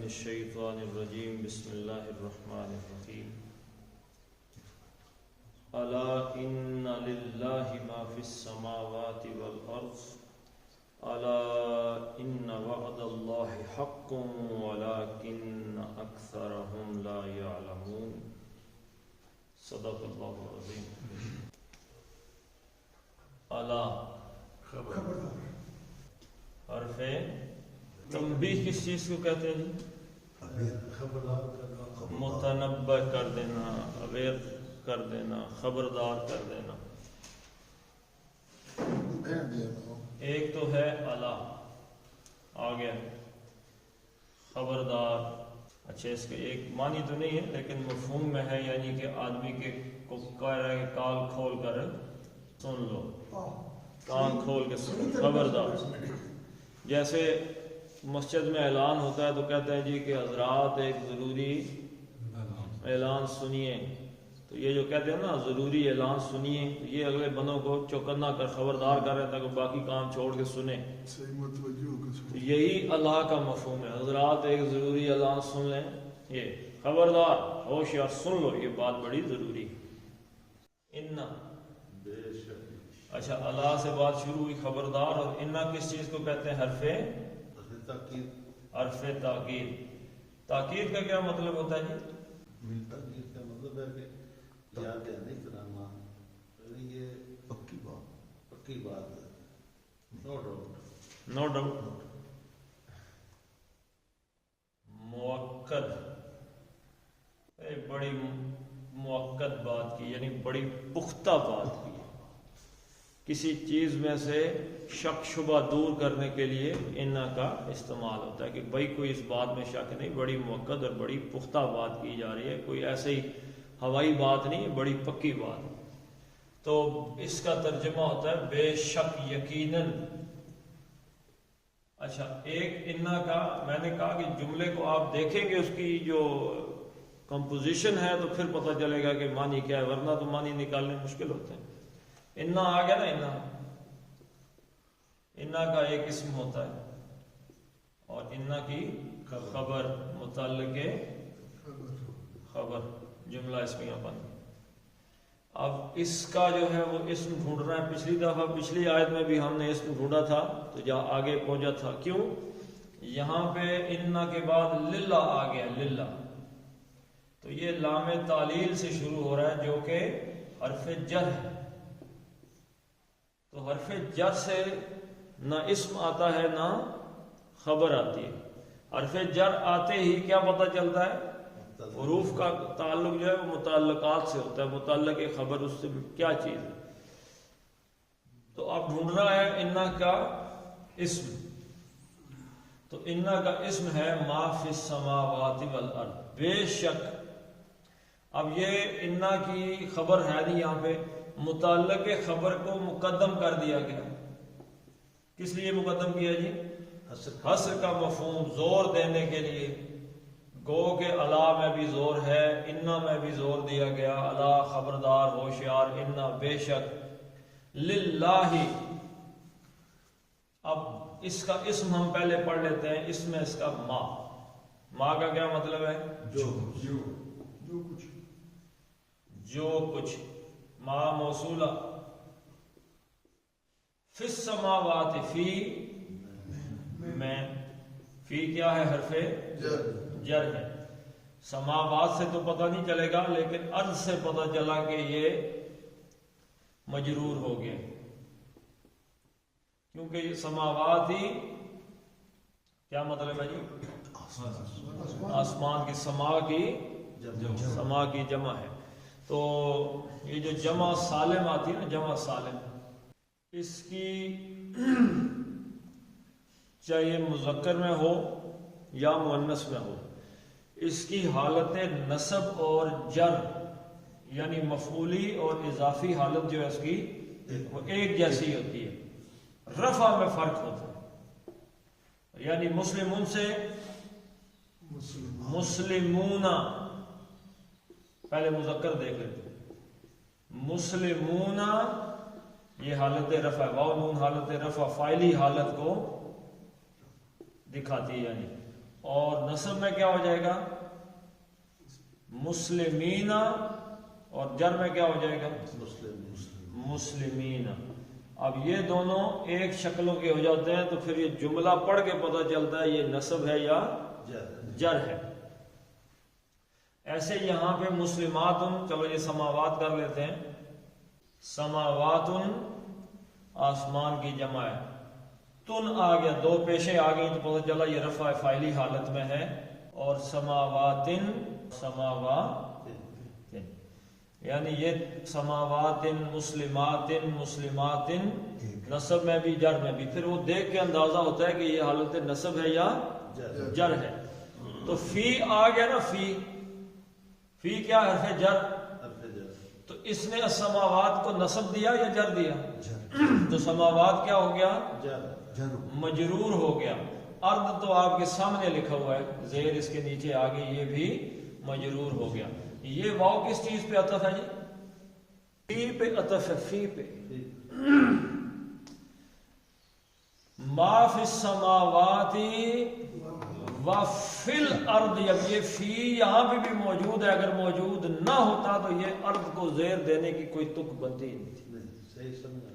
الشیطان الرجیم بسم اللہ الرحمن الرحیم الا ان للہ ما فی السماوات والارض الا ان وعد اللہ حق ولکن اکثرهم لا یعلمون صدق اللہ العظیم۔ الا حرف تنبیہ کس چیز کو کہتے ہیں جی؟ متنبہ کر دینا، اویئر کر دینا، خبردار کر دینا۔ ایک تو ہے الا، آگے خبردار۔ اچھا، اس کے ایک معنی تو نہیں ہے لیکن مفہوم میں ہے، یعنی کہ آدمی کے کو کہہ رہا ہے کہ کان کھول کر سن لو، کان کھول کے سن لو، خبردار۔ جیسے مسجد میں اعلان ہوتا ہے تو کہتے ہیں جی کہ حضرات ایک ضروری اعلان سنیے، تو یہ جو کہتے ہیں نا ضروری اعلان سنیے، یہ اگلے بندوں کو چوکنا کر خبردار کر رہے ہیں تاکہ باقی کام چھوڑ کے سنیں۔ یہی اللہ کا مفہوم ہے، حضرات ایک ضروری اعلان سن لیں، یہ خبردار، ہوشیار، سن لو، یہ بات بڑی ضروری ہے۔ انا، اچھا اللہ سے بات شروع ہوئی، خبردار۔ اور انا کس چیز کو کہتے ہیں؟ حرف تاکید۔ تاکید کا کیا مطلب ہوتا ہے جی؟ تاکید کا مطلب ہے کہ یاد نہیں کرانا، یہ پکی بات ہے، نو ڈاؤٹ۔ موقد، بڑی موقد بات کی، یعنی بڑی پختہ بات کی، کسی چیز میں سے شک شبہ دور کرنے کے لیے انا کا استعمال ہوتا ہے کہ بھائی کوئی اس بات میں شک نہیں، بڑی موقد اور بڑی پختہ بات کی جا رہی ہے، کوئی ایسے ہی ہوائی بات نہیں ہے، بڑی پکی بات ہے۔ تو اس کا ترجمہ ہوتا ہے بے شک، یقیناً۔ اچھا، ایک انا کا میں نے کہا کہ جملے کو آپ دیکھیں گے اس کی جو کمپوزیشن ہے تو پھر پتہ چلے گا کہ معنی کیا ہے، ورنہ تو معنی نکالنے مشکل ہوتے ہیں۔ انا آ گیا نا، انا کا ایک اسم ہوتا ہے اور انا کی خبر، متعلق خبر، جملہ اسمیہ بن۔ اب اس کا جو ہے وہ اسم ڈھونڈ رہا ہے۔ پچھلی دفعہ پچھلی آیت میں بھی ہم نے اسم ڈھونڈا تھا تو جہاں آگے پہنچا تھا، کیوں؟ یہاں پہ انا کے بعد للہ آ گیا، للہ، تو یہ لام تعلیل سے شروع ہو رہا ہے جو کہ حرف جر ہے۔ تو حرف جر سے نہ اسم آتا ہے نہ خبر آتی ہے۔ حرف جر آتے ہی کیا پتہ چلتا ہے؟ حروف کا تعلق جو ہے وہ متعلقات سے ہوتا ہے، متعلق خبر اس سے کیا چیز ہے۔ تو آپ ڈھونڈ رہا ہے انا کا اسم، تو انا کا اسم ہے ما فی السماوات والارض، بے شک۔ اب یہ انا کی خبر ہے نہیں، یہاں پہ متعلق خبر کو مقدم کر دیا گیا۔ کس لیے مقدم کیا جی؟ حصر کا مفہوم، زور دینے کے لیے۔ گو کہ الا میں بھی زور ہے، انا میں بھی زور دیا گیا، الا خبردار، ہوشیار، انا بے شک، للہ۔ اب اس کا اسم ہم پہلے پڑھ لیتے ہیں، اس میں اس کا ما کا کیا مطلب ہے؟ جو کچھ، ما موصولہ، فی السماوات، فی میں، فی کیا ہے؟ حرف جر ہے۔ سماوات سے تو پتہ نہیں چلے گا لیکن ارض سے پتہ چلا کہ یہ مجرور ہو گیا، کیونکہ یہ سماوات ہی کیا مطلب ہے جی؟ آسمان کی، سما کی جمع ہے۔ تو یہ جو جمع سالم آتی ہے نا، جمع سالم، اس کی چاہے مذکر میں ہو یا مؤنث میں ہو، اس کی حالت نصب اور جر، یعنی مفعولی اور اضافی حالت جو ہے اس کی وہ ایک جیسی ہوتی ہے، رفع میں فرق ہوتا ہے۔ یعنی مسلمون سے مسلمون، پہلے مذکر دیکھ لیتے، مسلمون یہ حالت رفع، واو نون حالت رفع فاعلی حالت کو دکھاتی ہے، یعنی اور نصب میں کیا ہو جائے گا؟ مسلمین، اور جر میں کیا ہو جائے گا؟ مسلمین۔ اب یہ دونوں ایک شکلوں کے ہو جاتے ہیں تو پھر یہ جملہ پڑھ کے پتہ چلتا ہے یہ نصب ہے یا جر ہے۔ ایسے یہاں پہ مسلماتن، چلو یہ سماوات کر لیتے ہیں، سماواتن آسمان کی جمع ہے، تن آ گیا، دو پیشیں آ گئی تو پتہ چلا یہ رفع فاعلی حالت میں ہے، اور سماواتن سماواتن، یعنی یہ سماواتن مسلماتن مسلماتن، نصب میں بھی جر میں بھی، پھر وہ دیکھ کے اندازہ ہوتا ہے کہ یہ حالت نصب ہے یا جر ہے۔ تو فی آ گیا نا، فی کیا حرف جر، تو اس نے السماوات کو نصب دیا یا جر دیا؟ تو سماوات کیا ہو گیا؟ مجرور ہو گیا۔ ارض تو آپ کے سامنے لکھا ہوا ہے، زیر اس کے نیچے آگے، یہ بھی مجرور ہو گیا۔ یہ واو کس چیز پہ عطف ہے جی؟ فی پہ عطف ہے، فی پہ۔ ما فی السماوات و فی الارض، اب یہ فی یہاں پہ بھی موجود ہے، اگر موجود نہ ہوتا تو یہ ارض کو زیر دینے کی کوئی تک بنتی نہیں تھی۔ صحیح سمجھا۔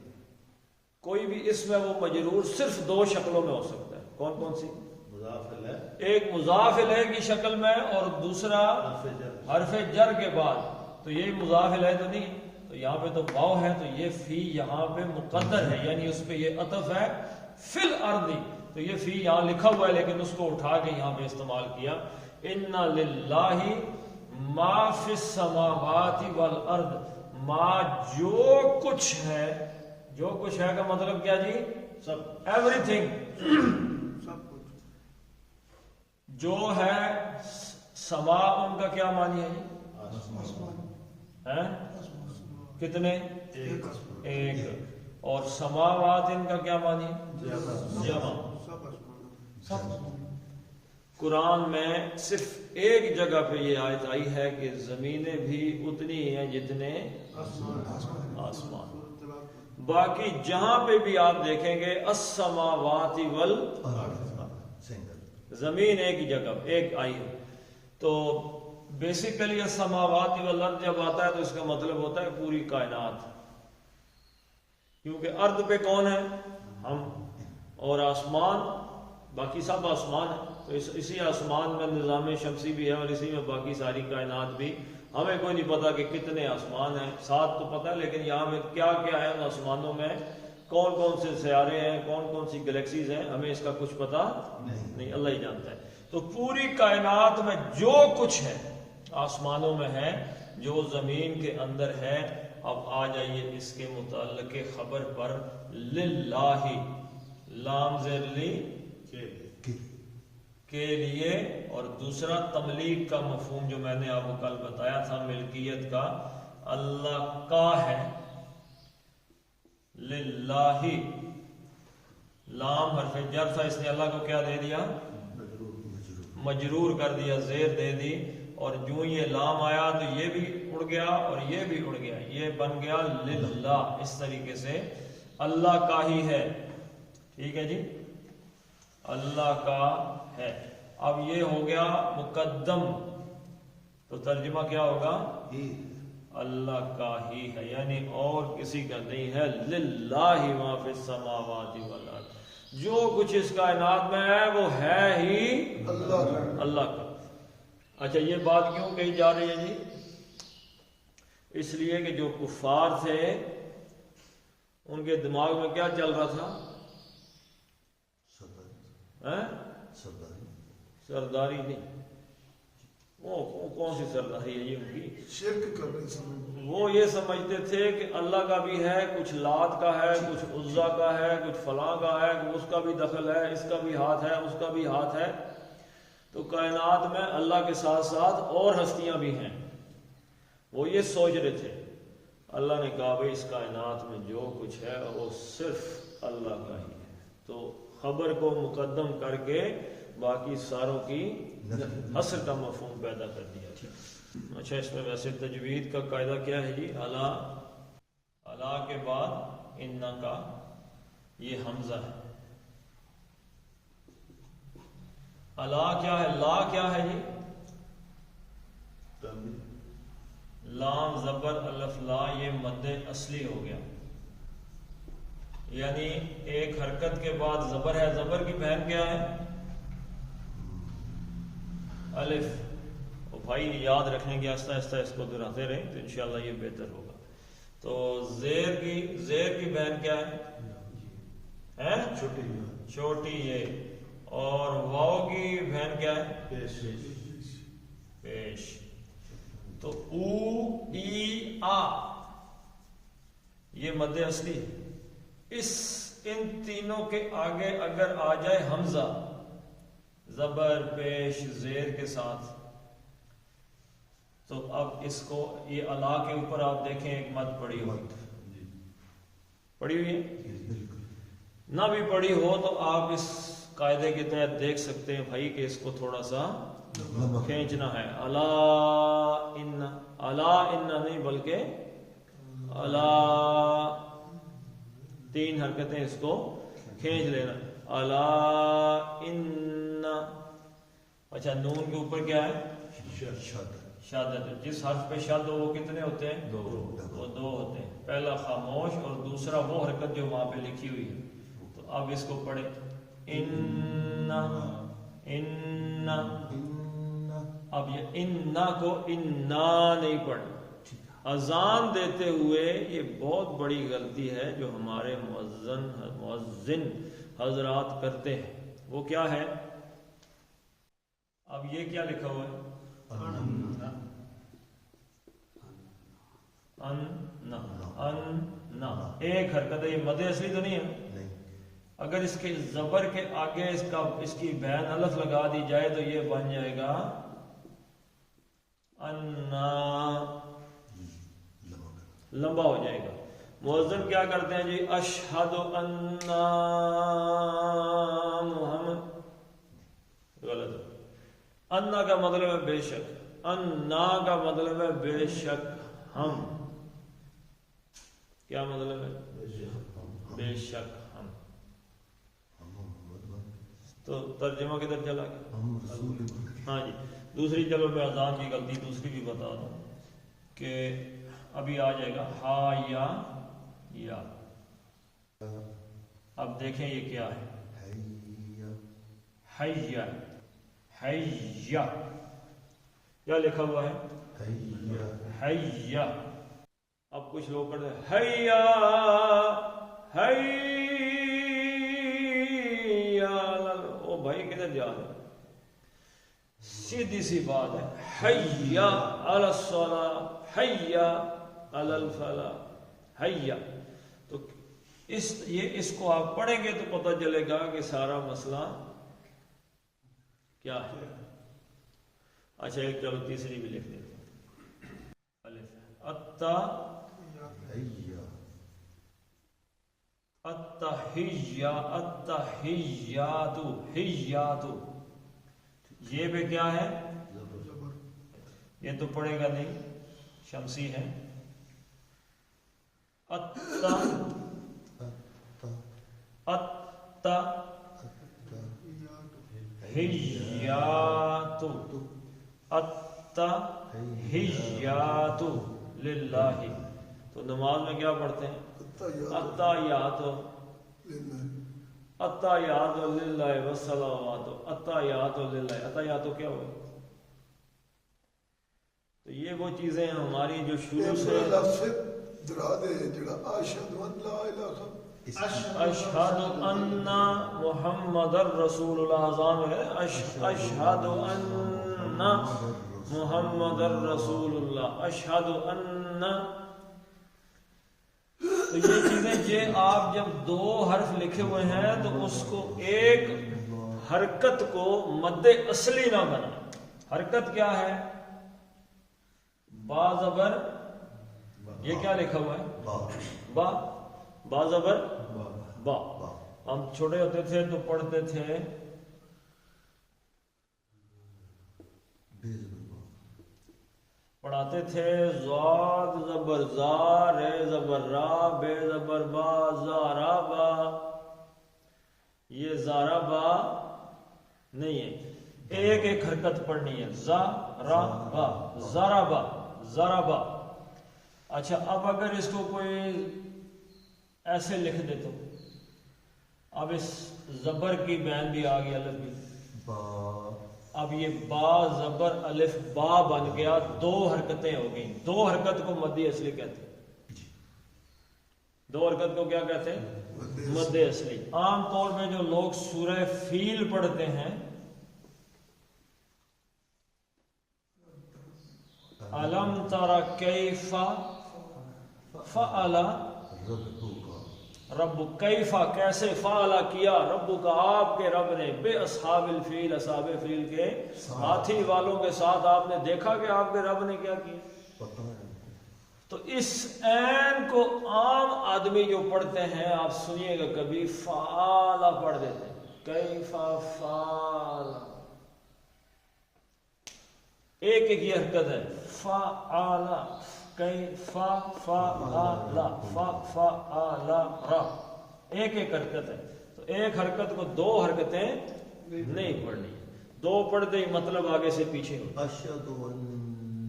کوئی بھی اس میں وہ مجرور صرف دو شکلوں میں ہو سکتا ہے، کون کون سی؟ مضاف الیہ، ایک مضاف الیہ کی شکل میں، اور دوسرا حرف جر کے بعد۔ تو یہ مضاف الیہ تو نہیں، تو یہاں پہ تو واو ہے، تو یہ فی یہاں پہ مقدر ہے، یعنی اس پہ یہ عطف ہے فی الارض، تو یہ فی یہاں لکھا ہوا ہے لیکن اس کو اٹھا کے یہاں پہ استعمال کیا۔ ان للہ ما فی السماوات والارض، ما جو کچھ ہے، جو کچھ ہے کا مطلب کیا جی؟ سب، ایوری تھنگ، جو ہے۔ سما ان کا کیا معنی ہے جی؟ کتنے؟ ایک۔ اور سماوات ان کا کیا معنی ہے؟ جمع۔ قرآن میں صرف ایک جگہ پہ یہ آیت آئی ہے کہ زمینیں بھی اتنی ہیں جتنے آسمان، باقی جہاں پہ بھی آپ دیکھیں گے السماوات والارض، زمین ایک ہی جگہ ایک آئی ہے۔ تو بیسیکلی السماوات والارض جب آتا ہے تو اس کا مطلب ہوتا ہے پوری کائنات، کیونکہ ارض پہ کون ہے؟ ہم، اور آسمان، باقی سب آسمان ہے، تو اسی آسمان میں نظام شمسی بھی ہے، اور اسی میں باقی ساری کائنات بھی۔ ہمیں کوئی نہیں پتا کہ کتنے آسمان ہیں، 7 تو پتہ ہے، لیکن یہاں میں کیا کیا ہے ان آسمانوں میں، کون کون سے سیارے ہیں، کون کون سی گلیکسیز ہیں، ہمیں اس کا کچھ پتا نہیں، اللہ ہی جانتا ہے۔ تو پوری کائنات میں جو کچھ ہے آسمانوں میں ہے، جو زمین کے اندر ہے۔ اب آ جائیے اس کے متعلق خبر پر، للہ، لام زیر لی کے لیے، اور دوسرا تملیک کا مفہوم جو میں نے آپ کو کل بتایا تھا ملکیت کا، اللہ کا ہے، للہ، لام حرف جر تھا، اس نے اللہ کو کیا دے دیا؟ مجرور کر دیا، زیر دے دی، اور جو یہ لام آیا تو یہ بھی اڑ گیا اور یہ بھی اڑ گیا، یہ بن گیا للہ۔ اس طریقے سے اللہ کا ہی ہے، ٹھیک ہے جی، اللہ کا ہے۔ اب یہ ہو گیا مقدم، تو ترجمہ کیا ہوگا؟ اللہ کا ہی ہے، یعنی اور کسی کا نہیں ہے۔ للہ ما فی السماوات والارض، جو کچھ اس کائنات میں ہے وہ ہے ہی اللہ کا۔ اچھا، یہ بات کیوں کہی جا رہی ہے جی؟ اس لیے کہ جو کفار تھے ان کے دماغ میں کیا چل رہا تھا؟ سرداری نہیں، وہ کون سی سرداری ہے یہ ان کی؟ شرک کر رہے، وہ یہ سمجھتے تھے کہ اللہ کا بھی ہے، کچھ لات کا ہے، کچھ عزا کا ہے، کچھ فلاں کا ہے، اس کا بھی دخل ہے، اس کا بھی ہاتھ ہے، اس کا بھی ہاتھ ہے۔ تو کائنات میں اللہ کے ساتھ ساتھ اور ہستیاں بھی ہیں، وہ یہ سوچ رہے تھے۔ اللہ نے کہا بھائی اس کائنات میں جو کچھ ہے وہ صرف اللہ کا ہی ہے، تو خبر کو مقدم کر کے باقی ساروں کی حصر کا مفہوم پیدا کر دیا۔ اچھا، اس میں ویسے تجوید کا قاعدہ کیا ہے جی؟ الا کے بعد ان کا یہ حمزہ ہے، الا کیا ہے؟ لا کیا ہے جی؟ لام زبر الف لا، یہ مد اصلی ہو گیا، یعنی ایک حرکت کے بعد زبر ہے، زبر کی بہن کیا ہے؟ الف۔ اور بھائی یاد رکھنے کی آہستہ آہستہ اس کو دہراتے رہیں تو انشاءاللہ یہ بہتر ہوگا۔ تو زیر کی بہن کیا ہے؟ چھوٹی یہ۔ اور واو کی بہن کیا ہے؟ پیش۔ تو او ای آ یہ مد اصلی ہے۔ ان تینوں کے آگے اگر آ جائے حمزہ زبر پیش زیر کے ساتھ، تو اب اس کو یہ الا کے اوپر آپ دیکھیں ایک مد پڑی ہوئی، پڑی ہوئی ہے، نہ بھی پڑی ہو تو آپ اس قاعدے کے تحت دیکھ سکتے ہیں بھائی کہ اس کو تھوڑا سا کھینچنا ہے۔ الا ان نہیں بلکہ الا، تین حرکتیں اس کو کھینچ لینا۔ الا ان، اچھا نون کے اوپر کیا ہے؟ شادت۔ جس حرف پہ شد ہو وہ کتنے ہوتے ہیں؟ وہ دو ہوتے ہیں، پہلا خاموش اور دوسرا وہ حرکت جو وہاں پہ لکھی ہوئی ہے۔ تو اب اس کو پڑھیں، ان۔ اب یہ اننا کو اننا نہیں پڑھنا۔ اذان دیتے ہوئے یہ بہت بڑی غلطی ہے جو ہمارے مؤذن حضرات کرتے ہیں، وہ کیا ہے؟ اب یہ کیا لکھا ہوا ہے؟ ان، ایک حرکت ہے، یہ مد اصلی تو نہیں ہے۔ اگر اس کے زبر کے آگے اس کی بہن الف لگا دی جائے تو یہ بن جائے گا انا، لمبا ہو جائے گا۔ مؤذن کیا کرتے ہیں جی؟ اشہد انا محمد، غلط ہے۔ انا کا مطلب ہے بے شک، انا کا مطلب ہے بے شک ہم، کیا مطلب ہے؟ بے شک ہم۔ تو ترجمہ کدھر چلا گیا؟ ہاں جی، دوسری، چلو میں اذان کی غلطی دوسری بھی بتا دوں کہ ابھی آ جائے گا ہا یا۔ اب دیکھیں یہ کیا ہے؟ حیا، حیا کیا لکھا ہوا ہے؟ حیا۔ اب کچھ لوگ کرتے ہیں حیا او بھائی کدھر جا رہے؟ سیدھی سی بات ہے، حیا علی الصلاۃ، حیا علی الفلاح، حیا۔ تو اس کو آپ پڑھیں گے تو پتہ چلے گا کہ سارا مسئلہ کیا ہے۔ اچھا ایک چلو تیسری بھی لکھ دیتے ہیں، التحیات، حیات، یہ بھی کیا ہے؟ یہ تو پڑھے گا نہیں، شمسی ہے۔ التحیات للہ۔ تو نماز میں کیا پڑھتے ہیں؟ التحیات للہ والصلوات، التحیات للہ۔ التحیات کیا ہوگا؟ تو یہ وہ چیزیں ہیں ہماری جو شروع سے اشہد ان محمد رسول اللہ، اذان ہے اشہد ان محمد رسول اللہ، اشہد ان۔ تو یہ چیزیں، یہ آپ جب دو حرف لکھے ہوئے ہیں تو اس کو ایک حرکت کو مد اصلی نہ بنا۔ حرکت کیا ہے؟ با زبر، یہ کیا لکھا ہوا ہے؟ با، با زبر با۔ ہم چھوٹے ہوتے تھے تو پڑھتے تھے پڑھاتے تھے زاد زبر زا، رے زبر را، بے زبر با، زارا با۔ یہ زارا با نہیں ہے، ایک ایک حرکت پڑھنی ہے، زا را با، ضربا ضربا۔ اچھا اب اگر اس کو کوئی ایسے لکھ دے تو اب اس زبر کی بین بھی آ گئی، الف بھی، اب یہ با زبر الف با بن گیا، دو حرکتیں ہو گئیں، دو حرکت کو مدی اصلی کہتے ہیں، دو حرکت کو کیا کہتے ہیں؟ مد اصلی۔ عام طور پہ جو لوگ سورہ فیل پڑھتے ہیں، الم تر کیف فعل رب، کیفا کیسے، فعل کیا، رب کا آپ کے رب نے، بے اصحاب الفیل، اصحاب فیل کے ہاتھی والوں کے ساتھ آپ نے دیکھا کہ آپ کے رب نے کیا کیا۔ تو اس عین کو عام آدمی جو پڑھتے ہیں، آپ سنیے گا کبھی فعال پڑھ دیتے ہیں، کیفا فعل، ایک ایک یہ حرکت ہے، فعل کیفا فعل فا فعل را، ایک ایک حرکت ہے۔ تو ایک حرکت کو دو حرکتیں نہیں پڑھنی، دو پڑھتے ہی مطلب آگے سے پیچھے ہو۔ اشہد ان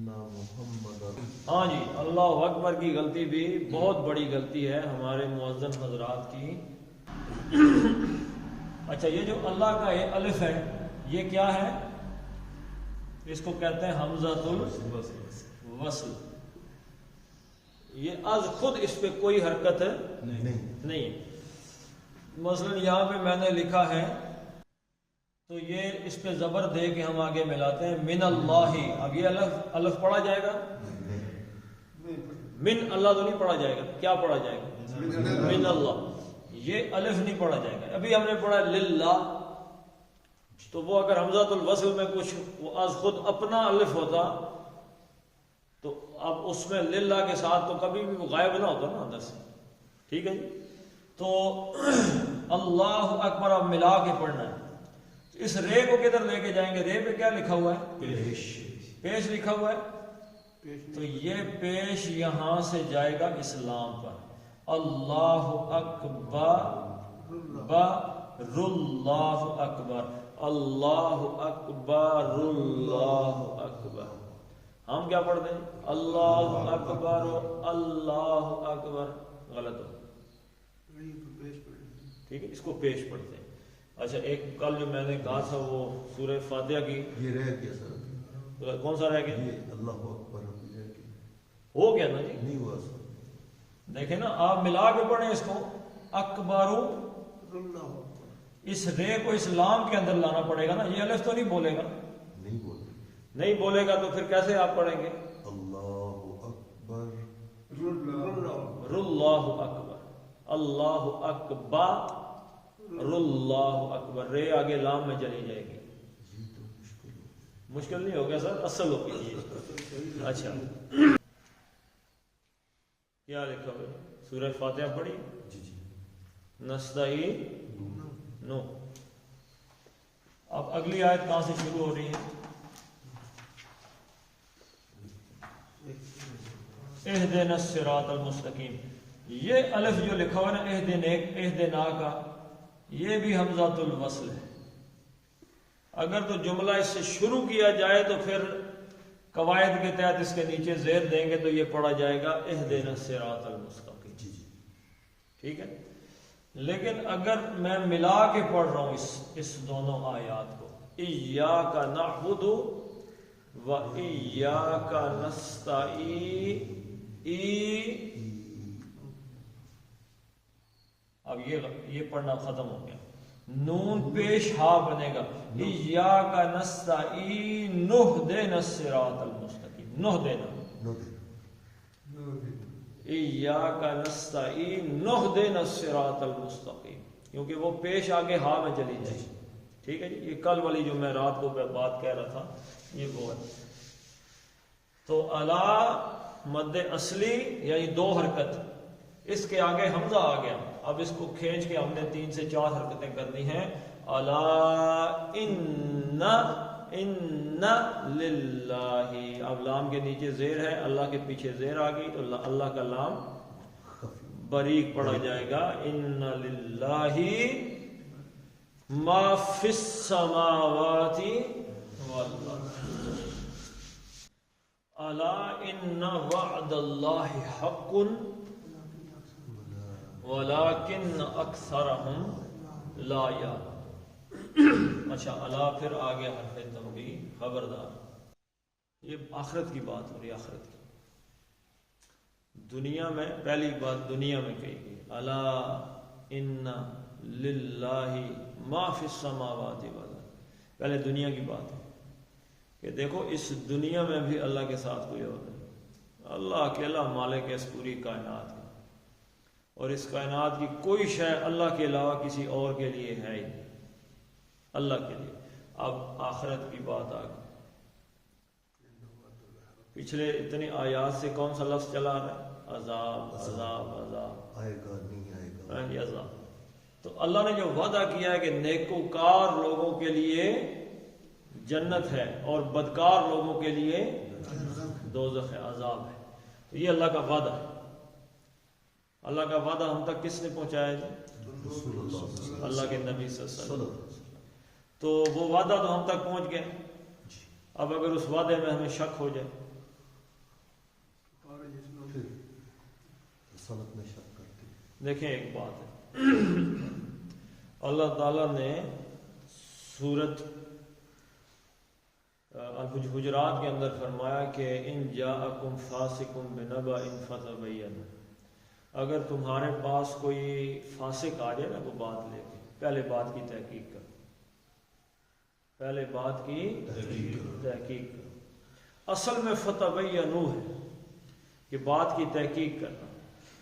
محمد، ہاں جی، اللہ اکبر کی غلطی بھی بہت بڑی غلطی ہے ہمارے مؤذن حضرات کی۔ اچھا یہ جو اللہ کا یہ الف ہے، یہ کیا ہے؟ اس کو کہتے ہیں حمزۃ الوصل۔ یہ از خود اس پہ کوئی حرکت نہیں۔ مثلا یہاں پہ میں نے لکھا ہے تو یہ اس پہ زبر دے کے ہم آگے ملاتے ہیں، من اللہ، اب یہ الف پڑھا جائے گا؟ من اللہ تو نہیں پڑھا جائے گا، کیا پڑھا جائے گا؟ من اللہ، یہ الف نہیں پڑھا جائے گا۔ ابھی ہم نے پڑھا للہ، تو وہ اگر حمزۃ الوصل میں کچھ وہ از خود اپنا الف ہوتا تو اب اس میں للہ کے ساتھ تو کبھی بھی وہ غائب نہ ہوتا نا اندر سے، ٹھیک ہے جی۔ تو اللہ اکبر اب ملا کے پڑھنا ہے۔ اس رے کو کدھر لے کے جائیں گے؟ رے پہ کیا لکھا ہوا ہے؟ پیش لکھا ہوا ہے، تو یہ پیش یہاں سے جائے گا اسلام پر، اللہ اکبر اللہ اکبر، اللہ اکبر اللہ اکبر۔ ہم کیا پڑھتے ہیں؟ اللہ اکبر اللہ اکبر، غلط ہو، ٹھیک ہے، اس کو پیش پڑھتے ہیں۔ اچھا ایک کل جو میں نے کہا تھا وہ سورہ فاتحہ کی، یہ رہ گیا سر، کون سا رہ گیا؟ یہ اللہ اکبر ہو گیا نا جی، نہیں ہوا سر، دیکھیں نا، آپ ملا کے پڑھیں اس کو، اکبر، اس رے کو اسلام کے اندر لانا پڑے گا نا، یہ الف تو نہیں بولے گا، نہیں بولے گا تو پھر کیسے آپ پڑھیں گے؟ اللہ اکبر اللہ اکبر اللہ اکبر اللہ اکبر، رے آگے لام میں چلی جائے گی۔ یہ تو مشکل ہو، مشکل نہیں ہو گیا سر، اصل ہو گئی۔ اچھا کیا لکھا ہوئے؟ سورہ فاتحہ پڑھی؟ جی جی، نستعین نو۔ اب اگلی آیت کہاں سے شروع ہو رہی ہے؟ اہدنا الصراط المستقیم، یہ الف جو لکھا ہوا ہے نا اہدنا کا، یہ بھی حمزۃ الوصل ہے۔ اگر تو جملہ اس سے شروع کیا جائے تو پھر قواعد کے تحت اس کے نیچے زیر دیں گے تو یہ پڑھا جائے گا اہدنا الصراط المستقیم، جی جی، ٹھیک ہے۔ لیکن اگر میں ملا کے پڑھ رہا ہوں اس دونوں آیات کو، ایاک نعبد و ایاک نستعین، اب یہ پڑھنا ختم ہو گیا، نون پیش ہا بنے گا، ایاک نستعین نہدنا الصراط المستقیم، نہدنا، ایاک نستعین نہدنا الصراط المستقیم، کیونکہ وہ پیش آگے ہا میں چلی جائے، ٹھیک ہے جی۔ یہ کل والی جو میں رات کو بات کہہ رہا تھا یہ وہ ہے۔ تو الا مد اصلی یعنی دو حرکت، اس کے آگے حمزہ آ گیا، اب اس کو کھینچ کے ہم نے 3 سے 4 حرکتیں کرنی ہیں۔ الا ان للہ، اب لام کے نیچے زیر ہے، اللہ کے پیچھے زیر آ گئی تو اللہ کا لام باریک پڑھا جائے گا، ان للہ ما فی السماوات الا ان وعد اللہ حق ولکن اکثرهم لا یعلمون. اچھا الا پھر آگے حرف تنبیہ خبردار. یہ آخرت کی بات ہو رہی ہے. آخرت کی دنیا میں پہلی بات دنیا میں کہی گئی الا ان للہ ما فی السماوات والارض. پہلے دنیا کی بات ہے کہ دیکھو اس دنیا میں بھی اللہ کے ساتھ کوئی اور نہیں. اللہ اکیلا مالک ہے اس پوری کائنات کا، اور اس کائنات کی کوئی شے اللہ کے علاوہ کسی اور کے لیے ہے ہی نہیں، اللہ کے لیے. اب آخرت کی بات آ گئی. پچھلے اتنی آیات سے کون سا لفظ چلا رہا ہے؟ عذاب عذاب عذاب، آئے گا نہیں آئے گا. عذاب. تو اللہ نے جو وعدہ کیا ہے کہ نیکوکار لوگوں کے لیے جنت ہے اور بدکار لوگوں کے لیے دوزخ ہے، عذاب ہے. تو یہ اللہ کا وعدہ ہے. اللہ کا وعدہ ہم تک کس نے پہنچایا جی؟ رسول اللہ اللہ کے نبی صلی اللہ علیہ وسلم. وسلم. تو وہ وعدہ تو ہم تک پہنچ گیا. اب اگر اس وعدے میں ہمیں شک ہو جائے، پھر رسالت میں شک کرتے ہیں. دیکھیں ایک بات ہے، اللہ تعالیٰ نے سورت الحجرات کے اندر فرمایا کہ ان جاءکم فاسق بنبأ فتبینوا. اگر تمہارے پاس کوئی فاسق آ جائے نا وہ بات لے کے، پہلے بات کی تحقیق کرو. پہلے بات کی تحقیق کرو. اصل میں فتبینوا ہے کہ بات کی تحقیق کرنا،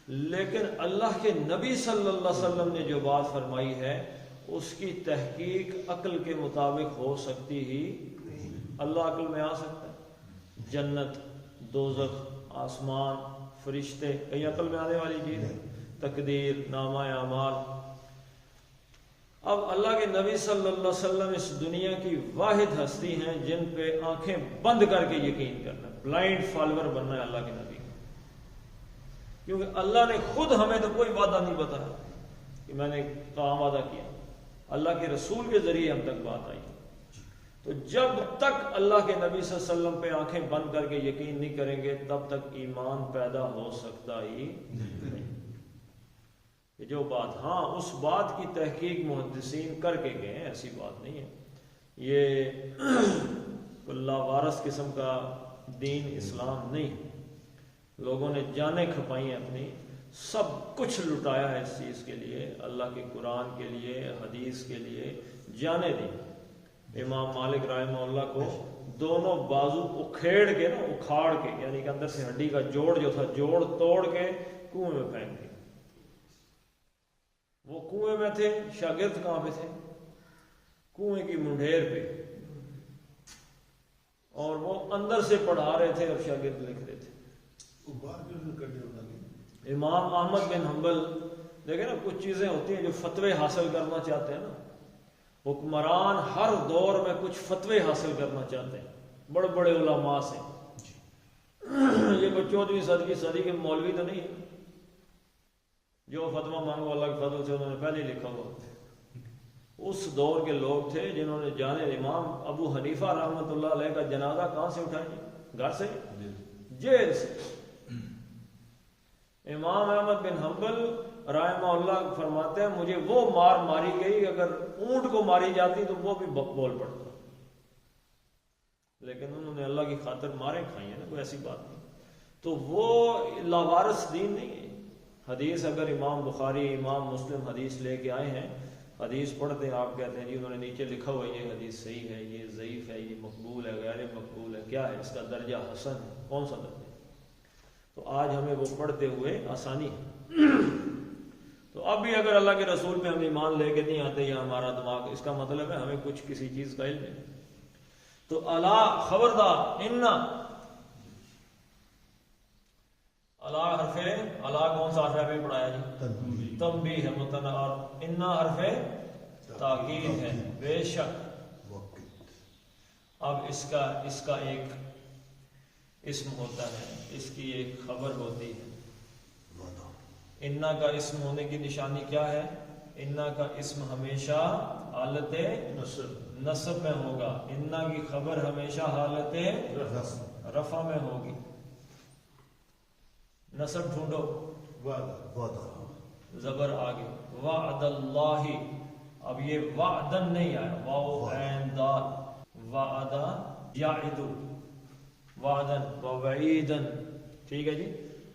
لیکن اللہ کے نبی صلی اللہ علیہ وسلم نے جو بات فرمائی ہے اس کی تحقیق عقل کے مطابق ہو سکتی ہی. اللہ عقل میں آ سکتا ہے؟ جنت، دوزخ، آسمان، فرشتے کہیں عقل میں آنے والی چیز ہے؟ تقدیر، نامہ اعمال. اب اللہ کے نبی صلی اللہ علیہ وسلم اس دنیا کی واحد ہستی ہیں جن پہ آنکھیں بند کر کے یقین کرنا، بلائنڈ فالوور بننا ہے اللہ کے نبی کا. کیونکہ اللہ نے خود ہمیں تو کوئی وعدہ نہیں بتایا کہ میں نے کہاں وعدہ کیا. اللہ کے رسول کے ذریعے ہم تک بات آئی. تو جب تک اللہ کے نبی صلی اللہ علیہ وسلم پہ آنکھیں بند کر کے یقین نہیں کریں گے تب تک ایمان پیدا ہو سکتا ہی نہیں. یہ جو بات، ہاں اس بات کی تحقیق محدثین کر کے گئے ہیں، ایسی بات نہیں ہے. یہ اللہ وارث قسم کا دین اسلام نہیں. لوگوں نے جانیں کھپائی ہیں اپنی، سب کچھ لٹایا ہے اس چیز کے لیے، اللہ کے قرآن کے لیے، حدیث کے لیے جانے دی. امام مالک رحمہ اللہ کو دونوں بازو اکھیڑ کے نا، اکھاڑ کے، یعنی کہ اندر سے ہڈی کا جوڑ جو تھا جوڑ توڑ کے کنویں میں پھینک دیا. وہ کنویں میں تھے، شاگرد کہاں پہ تھے؟ کنویں کی منڈھیر پہ، اور وہ اندر سے پڑھا رہے تھے اور شاگرد لکھ رہے تھے. امام احمد بن حنبل، دیکھیں نا کچھ چیزیں ہوتی ہیں جو فتوے حاصل کرنا چاہتے ہیں نا، حکمران ہر دور میں کچھ فتوے حاصل کرنا چاہتے ہیں، بڑے بڑے علماء سے. یہ کوئی 14ویں صدی کے مولوی تو نہیں ہے جو فتویٰ مانگو اللہ کے فضل سے انہوں نے پہلے لکھا ہوا. اس دور کے لوگ تھے جنہوں نے جانے. امام ابو حنیفہ رحمۃ اللہ علیہ کا جنازہ کہاں سے اٹھائیں؟ گھر سے، جیل سے. امام احمد بن حنبل رحمہ اللہ فرماتے ہیں مجھے وہ مار ماری گئی، اگر اونٹ کو ماری جاتی تو وہ بھی بول پڑتا، لیکن انہوں نے اللہ کی خاطر ماریں کھائی ہیں نا، کوئی ایسی بات نہیں. تو وہ لاوارث دین نہیں ہے. حدیث اگر امام بخاری امام مسلم حدیث لے کے آئے ہیں، حدیث پڑھتے ہیں، آپ کہتے ہیں جی انہوں نے نیچے لکھا ہوا یہ حدیث صحیح ہے، یہ ضعیف ہے، یہ مقبول ہے، غیر مقبول ہے، کیا ہے اس کا درجہ؟ حسن ہے. کون سا درجہ؟ تو آج ہمیں وہ پڑھتے ہوئے آسانی ہے. تو اب بھی اگر اللہ کے رسول پہ ہم ایمان لے کے نہیں آتے یا ہمارا دماغ، اس کا مطلب ہے ہمیں کچھ کسی چیز کا علم ہے. تو اللہ خبردار، ان اللہ حرف، اللہ کون سا حرف ہے پڑھایا جی؟ تنبیہ ہے متنا، اور ان حرف تاکید ہے، بے شک. اب اس کا ایک اسم ہوتا ہے، اس کی ایک خبر ہوتی ہے. انا کا اسم ہونے کی نشانی کیا ہے؟ انا کا اسم ہمیشہ حالت نصب میں ہوگا، انا کی خبر ہمیشہ حالت رفع میں ہوگی. نصب ڈھونڈو، وعدہ زبر آگے، وعد اللہ. اب یہ وعدن نہیں آیا، واو عین دال، وعدہ یعد، وعدن ووعیدن. ٹھیک ہے جی،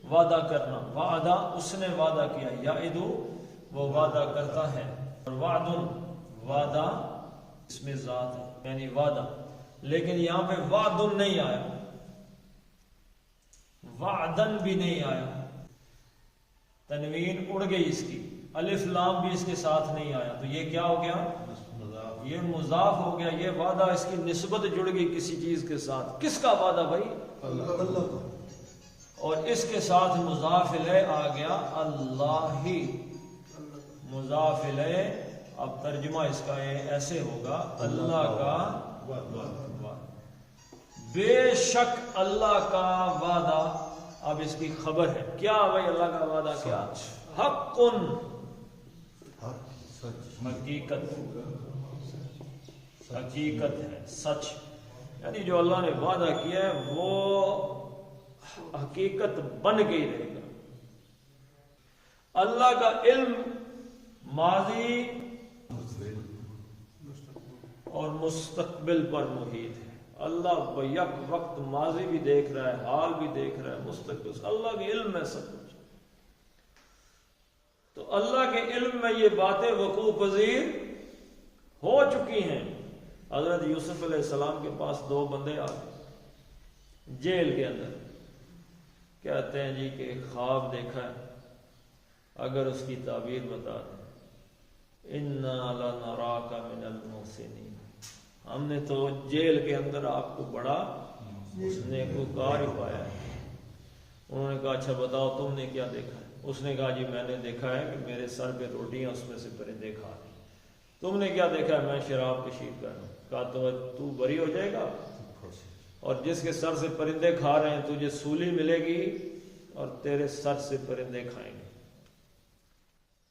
وعدہ کرنا، وعدہ اس نے وعدہ کیا، یعد وہ وعدہ کرتا ہے، اور وعدن وعدہ اس میں ذات ہے یعنی وعدہ. لیکن یہاں پہ وعدن نہیں آیا، وعدن بھی نہیں آیا، تنوین اڑ گئی اس کی، الف لام بھی اس کے ساتھ نہیں آیا. تو یہ کیا ہو گیا؟ یہ مضاف ہو گیا. یہ وعدہ اس کی نسبت جڑ گئی کسی چیز کے ساتھ. کس کا وعدہ بھائی؟ اللہ کا. اور اس کے ساتھ مضاف الیہ آ گیا اللہ ہی. مضاف الیہ اب ترجمہ اس کا ایسے ہوگا، اللہ کا وعدہ. بے شک اللہ کا وعدہ. اب اس کی خبر ہے کیا بھائی؟ اللہ کا وعدہ کیا؟ حق، حقیقت، حقیقت ہے، سچ. یعنی جو اللہ نے وعدہ کیا ہے وہ حقیقت بن کے ہی رہے گا. اللہ کا علم ماضی اور مستقبل پر محیط ہے. اللہ بیک وقت ماضی بھی دیکھ رہا ہے، حال بھی دیکھ رہا ہے، مستقبل. اللہ کے علم میں سب کچھ. تو اللہ کے علم میں یہ باتیں وقوع پذیر ہو چکی ہیں. حضرت یوسف علیہ السلام کے پاس دو بندے آ گئے جیل کے اندر، کہتے ہیں جی کہ خواب دیکھا ہے، اگر اس کی تعبیر بتا دیں. اِنَّا لَنَرَاكَ مِنَ الْمُحْسِنِينَ. ہم نے تو جیل کے اندر آپ کو بڑا نیکوکار ہی پایا ہے. انہوں نے کہا اچھا بتاؤ تم نے کیا دیکھا ہے؟ اس نے کہا جی میں نے دیکھا ہے کہ میرے سر پہ روٹیاں اس میں سے پرندے کھا رہے ہیں. تم نے کیا دیکھا ہے؟ میں شراب کشید کر رہا ہوں. کہا تو بری ہو جائے گا، اور جس کے سر سے پرندے کھا رہے ہیں تجھے سولی ملے گی اور تیرے سر سے پرندے کھائیں گے.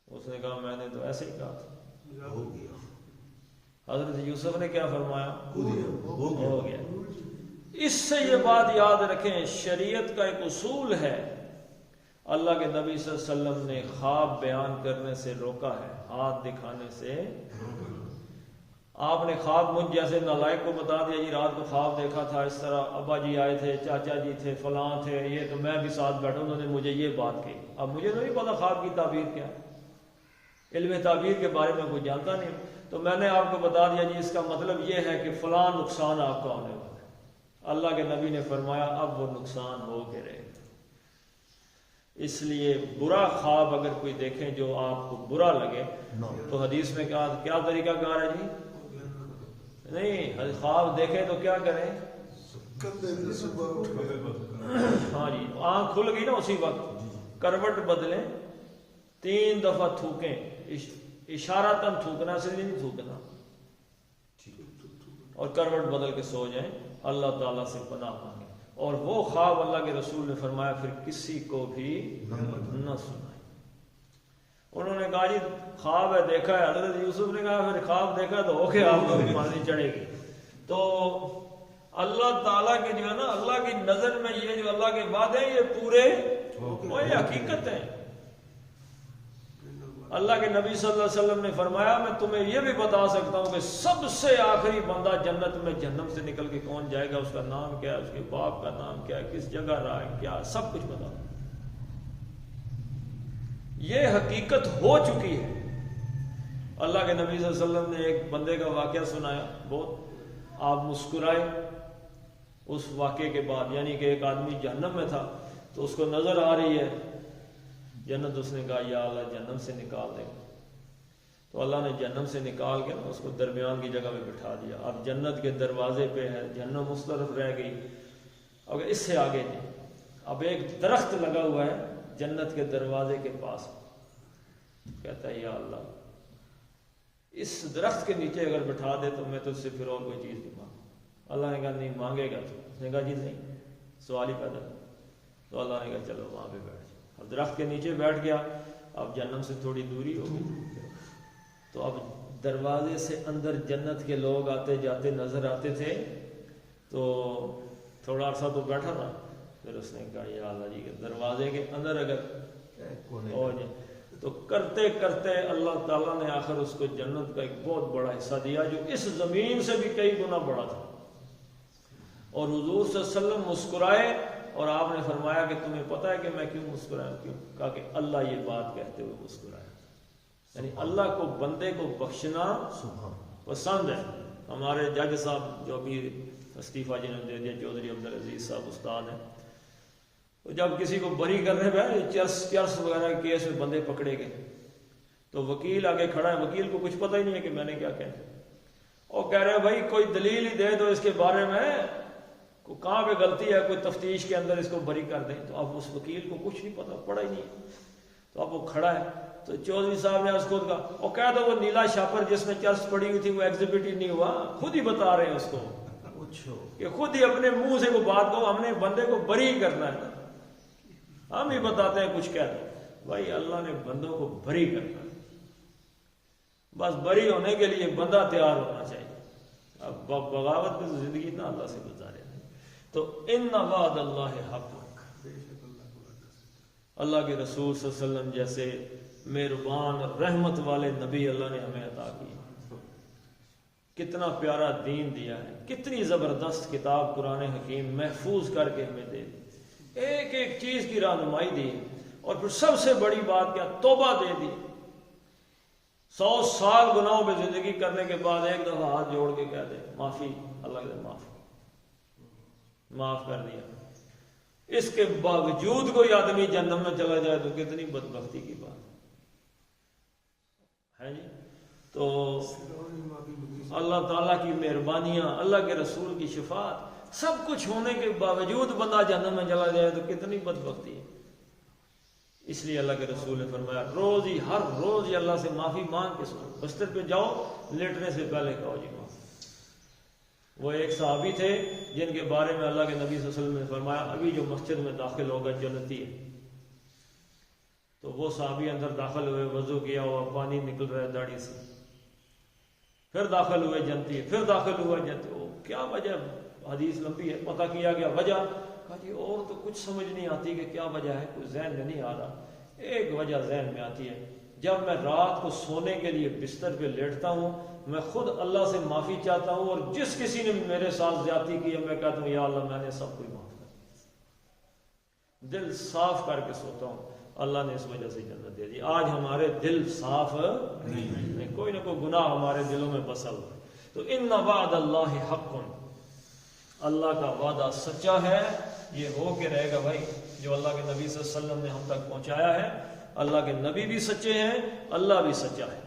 اس نے کہا میں نے تو ایسے ہی کہا تھا. ہو گیا. حضرت یوسف نے کیا فرمایا؟ ہو گیا. اس سے یہ بات یاد رکھیں، شریعت کا ایک اصول ہے. اللہ کے نبی صلی اللہ علیہ وسلم نے خواب بیان کرنے سے روکا ہے، ہاتھ دکھانے سے. آپ نے خواب مجھ جیسے نالائق کو بتا دیا جی رات کو خواب دیکھا تھا اس طرح، ابا جی آئے تھے، چاچا جی تھے، فلاں تھے، یہ تو میں بھی ساتھ بیٹھا، انہوں نے مجھے یہ بات کہی. اب مجھے تو نہیں پتا خواب کی تعبیر کیا ہے، علم تعبیر کے بارے میں کوئی جانتا نہیں. تو میں نے آپ کو بتا دیا جی اس کا مطلب یہ ہے کہ فلاں نقصان آپ کا ہونے والا ہے. اللہ کے نبی نے فرمایا اب وہ نقصان ہو کے رہے گا. اس لیے برا خواب اگر کوئی دیکھیں جو آپ کو برا لگے تو حدیث میں کیا طریقہ کار ہے جی؟ نہیں، خواب دیکھیں تو کیا کریں؟ ہاں جی، آنکھ کھل گئی نا اسی وقت کروٹ بدلیں، 3 دفعہ تھوکیں. اشارتاً تھوکنا سے نہیں تھوکنا، اور کروٹ بدل کے سو جائیں. اللہ تعالیٰ سے پناہ مانگیں. اور وہ خواب اللہ کے رسول نے فرمایا پھر کسی کو بھی نہ سنائیں. انہوں نے کہا جی خواب ہے دیکھا ہے. حضرت یوسف نے کہا پھر خواب دیکھا تو اوکے آپ کو بھی پانی چڑھے گی. تو اللہ تعالیٰ کے جو ہے نا، اللہ کی نظر میں یہ جو اللہ کے وعدے ہیں یہ پورے وہی حقیقت ہیں. اللہ کے نبی صلی اللہ علیہ وسلم نے فرمایا میں تمہیں یہ بھی بتا سکتا ہوں کہ سب سے آخری بندہ جنت میں جہنم سے نکل کے کون جائے گا، اس کا نام کیا ہے، اس کے باپ کا نام کیا ہے، کس جگہ رہا ہے، کیا سب کچھ بتا. یہ حقیقت ہو چکی ہے. اللہ کے نبی صلی اللہ علیہ وسلم نے ایک بندے کا واقعہ سنایا، بہت آپ مسکرائے اس واقعے کے بعد. یعنی کہ ایک آدمی جہنم میں تھا تو اس کو نظر آ رہی ہے جنت. اس نے کہا یا اللہ جہنم سے نکال دے. تو اللہ نے جہنم سے نکال کے اس کو درمیان کی جگہ میں بٹھا دیا. اب جنت کے دروازے پہ ہے، جہنم اس طرف رہ گئی. اگر اس سے آگے نہیں، اب ایک درخت لگا ہوا ہے جنت کے دروازے کے پاس. کہتا ہے یا اللہ اس درخت کے نیچے اگر بٹھا دے تو میں تجھ سے پھر اور کوئی چیز نہیں مانگوں. اللہ نے کہا نہیں مانگے گا تو. اس نے کہا جی نہیں، سوال ہی پیدا. تو اللہ نے کہا چلو وہاں پہ بیٹھ. اب درخت کے نیچے بیٹھ گیا. اب جہنم سے تھوڑی دوری ہو گئی. تو اب دروازے سے اندر جنت کے لوگ آتے جاتے نظر آتے تھے، تو تھوڑا عرصہ تو بیٹھا تھا، پھر اس نے کہا یا اللہ جی دروازے کے اندر اگر ہو جائے تو کرتے کرتے اللہ تعالیٰ نے آخر اس کو جنت کا ایک بہت بڑا حصہ دیا جو اس زمین سے بھی کئی گنا بڑا تھا۔ اور حضور صلی اللہ علیہ وسلم مسکرائے اور آپ نے فرمایا کہ تمہیں پتہ ہے کہ میں کیوں مسکرایا؟ کیوں؟ کہا کہ اللہ یہ بات کہتے ہوئے مسکرایا، یعنی اللہ کو بندے کو بخشنا پسند ہے۔ ہمارے جج صاحب جو ابھی استعفیٰ جنہوں نے دے دیا، چودھری عبدالعزیز صاحب استاد ہیں، تو جب کسی کو بری کرنے پہ چرس وغیرہ کے کیس میں بندے پکڑے گئے تو وکیل آگے کھڑا ہے، وکیل کو کچھ پتہ ہی نہیں ہے کہ میں نے کیا کہنا، اور کہہ رہے ہیں بھائی کوئی دلیل ہی دے دو اس کے بارے میں، کہاں پہ غلطی ہے، کوئی تفتیش کے اندر اس کو بری کر دیں۔ تو اب اس وکیل کو کچھ نہیں پتا، پڑا ہی نہیں، تو اب وہ کھڑا ہے، تو چودھری صاحب نے اس کو کہا اور کہہ دو وہ نیلا شاپر جس میں چرس پڑی ہوئی تھی وہ ایگزیبٹ ہی نہیں ہوا، خود ہی بتا رہے ہیں اس کو کہ خود ہی اپنے منہ سے کوئی بات کو ہم نے بندے کو بری کرنا ہے، ہم ہی بتاتے ہیں کچھ کہہ دو۔ بھائی اللہ نے بندوں کو بری کرنا ہے، بس بری ہونے کے لیے بندہ تیار ہونا چاہیے۔ اب بغاوت کی زندگی نہ اللہ سے گزارے۔ تو ان وعد اللہ حق، اللہ کے رسول صلی اللہ علیہ وسلم جیسے مہربان اور رحمت والے نبی اللہ نے ہمیں عطا کیے، کتنا پیارا دین دیا ہے، کتنی زبردست کتاب قرآن حکیم محفوظ کر کے ہمیں دے دی، ایک ایک چیز کی رہنمائی دی، اور پھر سب سے بڑی بات کیا، توبہ دے دی۔ 100 سال گناہوں پہ زندگی کرنے کے بعد ایک دفعہ ہاتھ جوڑ کے کہہ دے معافی، اللہ کے معاف کر دیا، اس کے باوجود کوئی آدمی جہنم میں چلا جائے تو کتنی بدبختی کی بات ہے جی۔ تو اللہ تعالیٰ کی مہربانیاں، اللہ کے رسول کی شفاعت، سب کچھ ہونے کے باوجود بندہ جہنم میں چلا جائے تو کتنی بدبختی ہے۔ اس لیے اللہ کے رسول نے فرمایا روز ہی، ہر روز ہی اللہ سے معافی مانگ کے سو، بستر پہ جاؤ لیٹنے سے پہلے کہو جی معافی۔ وہ ایک صحابی تھے جن کے بارے میں اللہ کے نبی صلی اللہ علیہ وسلم نے فرمایا ابھی جو مسجد میں داخل ہوگا جنتی ہے۔ تو وہ صحابی اندر داخل ہوئے، وضو کیا ہوا، پانی نکل رہا ہے داڑھی سے، پھر داخل ہوئے جنتی ہے، پھر داخل ہوا جنتی، وہ کیا وجہ، حدیث لمبی ہے، پتہ کیا گیا وجہ، کہا جی اور تو کچھ سمجھ نہیں آتی کہ کیا وجہ ہے، کوئی ذہن میں نہیں آ رہا۔ ایک وجہ ذہن میں آتی ہے، جب میں رات کو سونے کے لیے بستر پہ لیٹتا ہوں میں خود اللہ سے معافی چاہتا ہوں، اور جس کسی نے میرے ساتھ زیادتی کی ہے میں کہتا ہوں یا اللہ میں نے سب کچھ معاف کر دیا، دل صاف کر کے سوتا ہوں، اللہ نے اس وجہ سے جنت دے دی۔ آج ہمارے دل صاف نہیں، کوئی نہ کوئی گناہ ہمارے دلوں میں بسا ہوا ہے۔ تو ان وعد اللہ حق، اللہ کا وعدہ سچا ہے، یہ ہو کے رہے گا بھائی، جو اللہ کے نبی صلی اللہ علیہ وسلم نے ہم تک پہنچایا ہے۔ اللہ کے نبی بھی سچے ہیں، اللہ بھی سچا ہے۔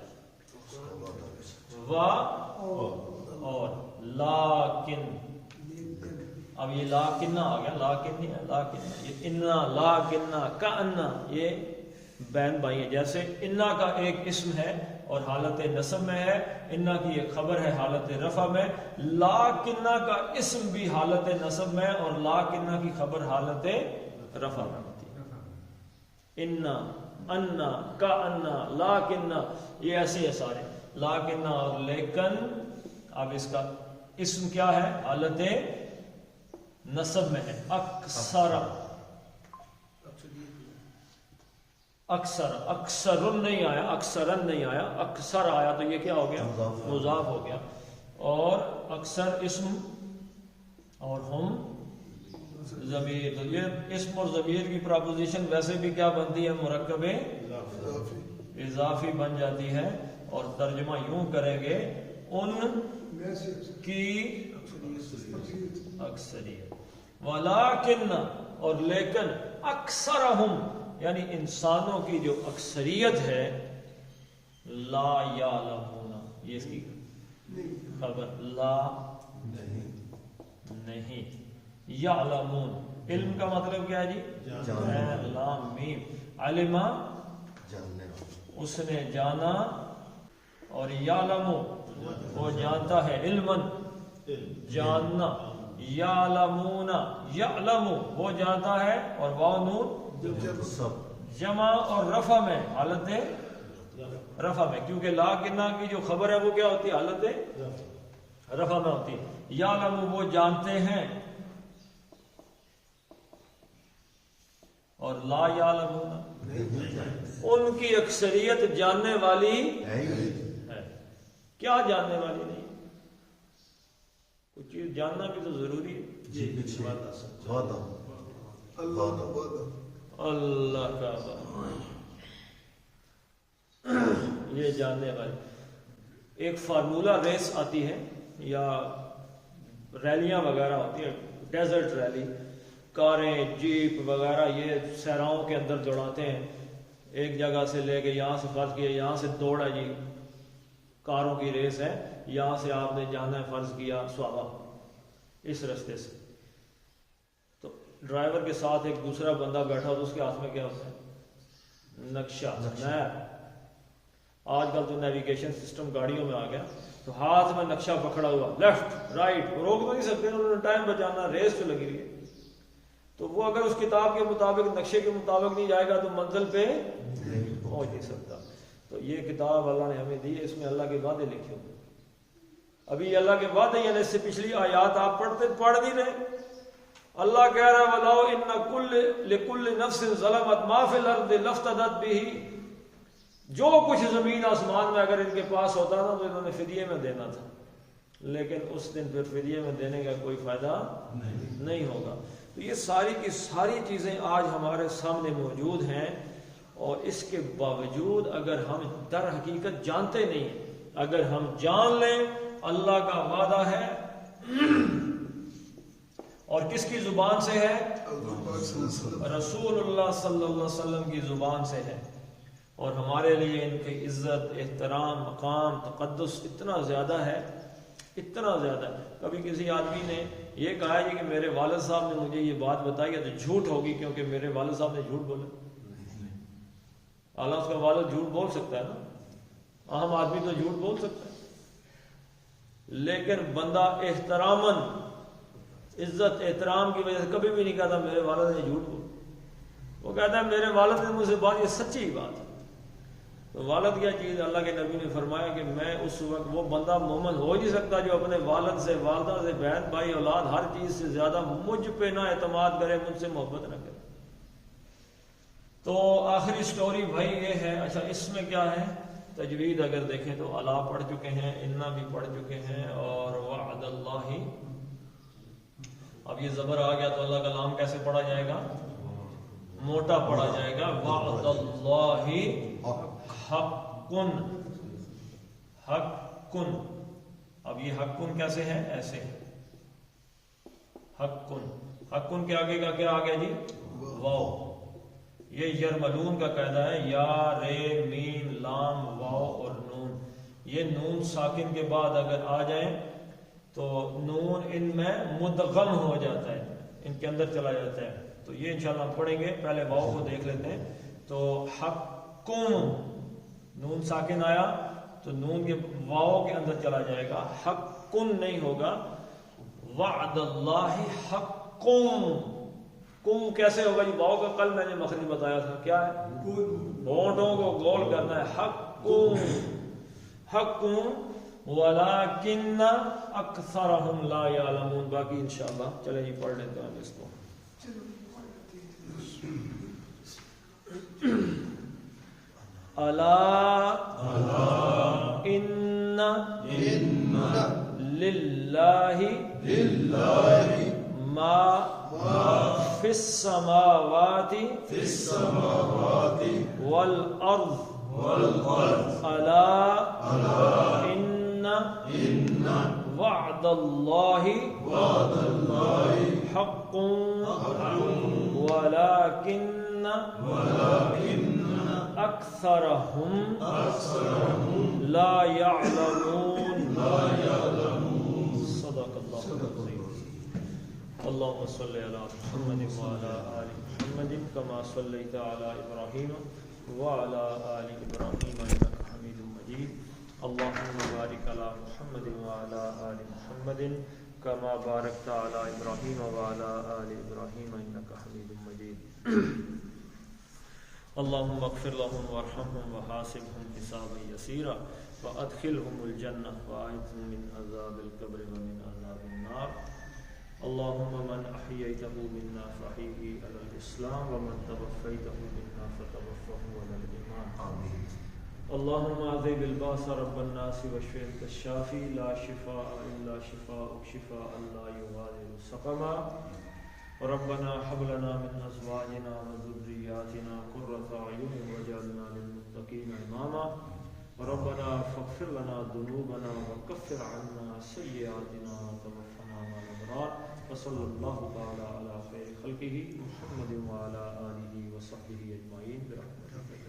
اور لیکن، اب یہ لیکن آ گیا، لیکن نہیں ہے، لیکن یہ انا، لیکن کا انا، یہ بہن بھائی ہیں۔ جیسے انا کا ایک اسم ہے اور حالت نصب میں ہے، انا کی ایک خبر ہے حالت رفع میں، لیکن کا اسم بھی حالت نصب میں اور لیکن کی خبر حالت رفع میں ہوتی ہے۔ انا، انا، کا انا، لیکن، یہ ایسے ہیں سارے، لیکن اور لیکن۔ اب اس کا اسم کیا ہے؟ حالت نصب میں ہے، اکثر، اکثر، اکثرن نہیں آیا، اکثرن نہیں آیا، اکثر آیا تو یہ کیا ہو گیا؟ مضاف ہو گیا۔ اور اکثر اسم اور ہم ضمیر، تو یہ اسم اور ضمیر کی پراپوزیشن ویسے بھی کیا بنتی ہے؟ مرکب اضافی بن جاتی ہے، اور ترجمہ یوں کریں گے ان کی اکثریت، ولیکن، اور لیکن، اکثرہم، یعنی انسانوں کی جو اکثریت ہے، لا یعلمون، یہ اس کی خبر، لا نہیں، یعلمون، علم کا مطلب کیا ہے جی؟ لام میم، علما، اس نے جانا، اور یعلم، وہ جانتا ہے، علمن، جاننا، یعلمون، یعلم، وہ جانتا ہے، اور واو نون جمع اور رفع میں حالت رفع میں، کیونکہ لا کنہ کی جو خبر ہے وہ کیا ہوتی ہے؟ حالت رفع میں ہوتی ہے. یعلم وہ جانتے ہیں، اور لا یعلمون ان کی اکثریت جاننے والی ہے. کیا جاننے والی نہیں؟ کچھ چیز جاننا بھی تو ضروری ہے. وعدہ اللہ کا یہ جاننے والے. ایک فارمولہ ریس آتی ہے یا ریلیاں وغیرہ ہوتی ہیں، ڈیزرٹ ریلی، کاریں جیپ وغیرہ یہ صحراؤں کے اندر دوڑاتے ہیں. ایک جگہ سے لے کے یہاں سے فرض کیا یہاں سے دوڑا جی، کاروں کی ریس ہے، یہاں سے آپ نے جانا ہے فرض کیا سوابا اس رستے سے. تو ڈرائیور کے ساتھ ایک دوسرا بندہ بیٹھا تو اس کے ہاتھ میں کیا ہوتا ہے؟ نقشہ، میپ. آج کل تو نیویگیشن سسٹم گاڑیوں میں آ گیا، تو ہاتھ میں نقشہ پکڑا ہوا، لیفٹ رائٹ، روک تو نہیں سکتے، انہوں نے ٹائم بچانا، ریس تو لگی ہوئی ہے. تو وہ اگر اس کتاب کے مطابق نقشے کے مطابق نہیں جائے گا تو منزل پہ پہنچ نہیں سکتا. تو یہ کتاب اللہ نے ہمیں دی ہے، اس میں اللہ کے وعدے لکھے ہوئے. ابھی اللہ کے وعدے یعنی اس سے پچھلی آیات آپ پڑھ نہیں رہے. اللہ کہہ رہا ہے وَلَوْ إِنَّ لِكُلِّ نَفْسٍ ظَلَمَتْ مَا فِي الْأَرْضِ لَافْتَدَتْ بِهِ. جو کچھ زمین آسمان میں اگر ان کے پاس ہوتا نا تو انہوں نے فدیے میں دینا تھا، لیکن اس دن پھر فدیے میں دینے کا کوئی فائدہ نہیں ہوگا. تو یہ ساری کی ساری چیزیں آج ہمارے سامنے موجود ہیں، اور اس کے باوجود اگر ہم در حقیقت جانتے نہیں، اگر ہم جان لیں اللہ کا وعدہ ہے، اور کس کی زبان سے ہے؟ رسول اللہ صلی اللہ علیہ وسلم کی زبان سے ہے. اور ہمارے لیے ان کی عزت، احترام، مقام، تقدس اتنا زیادہ ہے، اتنا زیادہ ہے. کبھی کسی آدمی نے یہ کہا ہے کہ میرے والد صاحب نے مجھے یہ بات بتائی ہے تو جھوٹ ہوگی کیونکہ میرے والد صاحب نے جھوٹ بولا. اللہ اس کا والد جھوٹ بول سکتا ہے نا، عام آدمی تو جھوٹ بول سکتا ہے، لیکن بندہ احتراماً، عزت احترام کی وجہ سے کبھی بھی نہیں کہتا میرے والد نے جھوٹ بولا. وہ کہتا ہے میرے والد نے مجھ سے بات، یہ سچی بات ہے. تو والد کیا چیز؟ اللہ کے نبی نے فرمایا کہ میں اس وقت، وہ بندہ مومن ہو نہیں سکتا جو اپنے والد سے، والدہ سے، بہن بھائی اولاد ہر چیز سے زیادہ مجھ پہ نہ اعتماد کرے، مجھ سے محبت نہ کرے. تو آخری سٹوری بھائی یہ ہے. اچھا اس میں کیا ہے؟ تجوید اگر دیکھیں تو الا پڑھ چکے ہیں، انا بھی پڑھ چکے ہیں، اور وعد اللہ. اب یہ زبر آ گیا تو اللہ کا نام کیسے پڑھا جائے گا؟ موٹا پڑھا جائے گا. وعد اللہ حقن، حقن. اب یہ حقن کیسے ہے؟ ایسے حقن. حقن کے آگے کا کیا آ گیا جی؟ واو. یہ یرملون کا قاعدہ ہے، یا رے میم لام واو اور نون. یہ نون ساکن کے بعد اگر آ جائیں تو نون ان میں مدغم ہو جاتا ہے، ان کے اندر چلا جاتا ہے. تو یہ انشاءاللہ ہم پڑھیں گے. پہلے واو کو دیکھ لیتے ہیں. تو حقن، نون ساکن آیا تو نون کے واو کے اندر چلا جائے گا، حقن نہیں ہوگا. وعد اللہ حقن. کم کیسے ہوگا جی؟ واو کا کل میں نے مخرج بتایا تھا، کیا ہے؟ ہونٹوں کو گول کرنا ہے. حقن، حقن ولکن اکثرہم لا یعلمون. باقی انشاءاللہ چلیں جی پڑھ لیتے ہیں اس کو. الا ان للہ ما فی السماوات والارض. الا ان وعد اللہ حق ولکن اکثرہم لا یعلمون. صدق اللہ العظیم. اللهم صل على محمد وعلى آل محمد كما صليت على إبراهيم وعلى آل إبراهيم إنك حميد مجيد. اللهم بارك على محمد وعلى آل محمد كما باركت على إبراهيم وعلى آل إبراهيم إنك حميد مجيد. اللهم اغفر لهم وارحمهم وحاسبهم حسابا يسيرا وادخلهم الجنة وأعذهم من عذاب القبر ومن عذاب النار. اللهم من أحييته منا فأحيه على الإسلام ومن توفيته منا فتوفه على الإيمان. آمين. اللهم اذهب الباس رب الناس واشف انت الشافي لا شفاء الا شفاءك شفاء لا يغادر سقما. ربنا هب لنا من ازواجنا وذرياتنا قرة اعين واجعلنا للمتقين اماما. ربنا فاغفر لنا ذنوبنا وكفر عنا سيئاتنا وتوفنا مع الابرار. وصلى الله تعالى على خير خلقه محمد وعلى اله وصحبه اجمعين برحمتك.